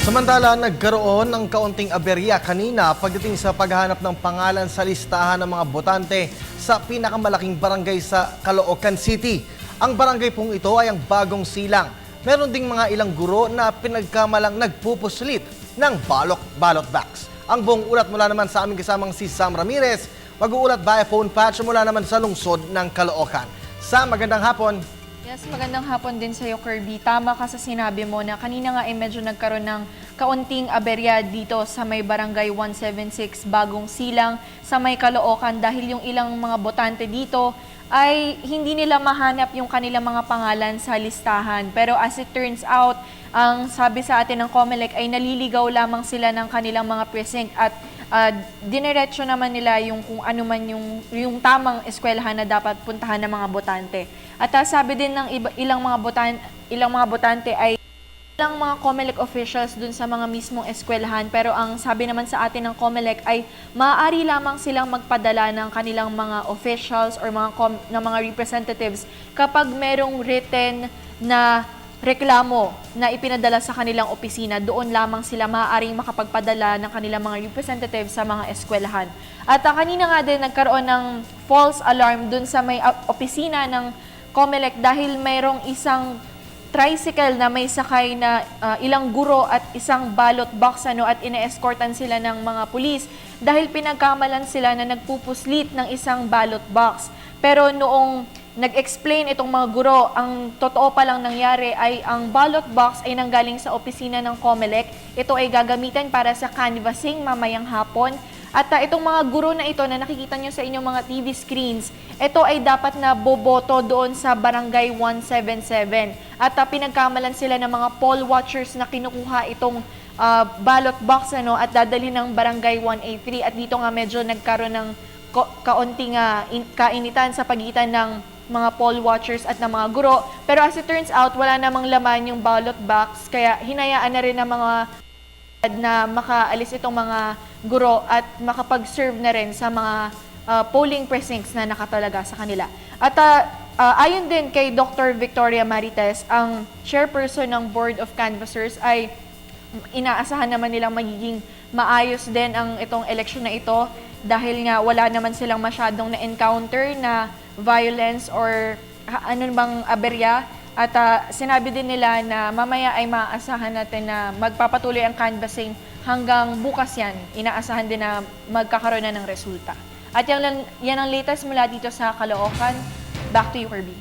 Samantala, nagkaroon ng kaunting aberya kanina pagdating sa paghahanap ng pangalan sa listahan ng mga botante sa pinakamalaking barangay sa Caloocan City. Ang barangay pong ito ay ang Bagong Silang. Meron ding mga ilang guro na pinagkamalang nagpupuslit ng ballot box. Ang buong ulat mula naman sa aming kasamang si Sam Ramirez, mag-uulat via phone patch mula naman sa lungsod ng Caloocan. Sam, magandang hapon. Yes, magandang hapon din sa iyo, Kirby. Tama ka sa sinabi mo na kanina nga ay medyo nagkaroon ng kaunting aberya dito sa may barangay 176 Bagong Silang sa may Caloocan dahil yung ilang mga botante dito ay hindi nila mahanap yung kanilang mga pangalan sa listahan. Pero as it turns out, ang sabi sa atin ng COMELEC ay naliligaw lamang sila ng kanilang mga precinct at dinerecho naman nila yung kung ano man yung tamang eskwelahan na dapat puntahan ng mga botante. At sabi din ng ilang mga botante ay ilang mga COMELEC officials dun sa mga mismong eskwelahan, pero ang sabi naman sa atin ng COMELEC ay maaari lamang silang magpadala ng kanilang mga officials or mga representatives kapag merong written na reklamo na ipinadala sa kanilang opisina. Doon lamang sila maaaring makapagpadala ng kanilang mga representatives sa mga eskwelahan. At kanina nga din nagkaroon ng false alarm dun sa may opisina ng COMELEC dahil mayroong isang tricycle na may sakay na ilang guro at isang ballot box at ine-escortan sila ng mga pulis dahil pinagkamalan sila na nagpupuslit ng isang ballot box. Pero noong nag-explain itong mga guro, ang totoo palang nangyari ay ang ballot box ay nanggaling sa opisina ng COMELEC. Ito ay gagamitin para sa canvassing mamayang hapon. At itong mga guro na ito na nakikita nyo sa inyong mga TV screens, ito ay dapat na boboto doon sa Barangay 177. At pinagkamalan sila ng mga poll watchers na kinukuha itong ballot box at dadali ng Barangay 183. At dito nga medyo nagkaroon ng kaunting kainitan sa pagitan ng mga poll watchers at ng mga guro. Pero as it turns out, wala namang laman yung ballot box, kaya hinayaan na rin ng mga na makaalis itong mga guro at makapag-serve na rin sa mga polling precincts na nakatalaga sa kanila. At ayon din kay Dr. Victoria Marites, ang chairperson ng Board of Canvassers, ay inaasahan naman nilang magiging maayos din ang itong election na ito dahil nga wala naman silang masyadong na-encounter na violence or ano bang aberya. At sinabi din nila na mamaya ay maaasahan natin na magpapatuloy ang canvassing hanggang bukas yan. Inaasahan din na magkakaroon na ng resulta. At yan ang latest mula dito sa Caloocan. Back to you, Kirby.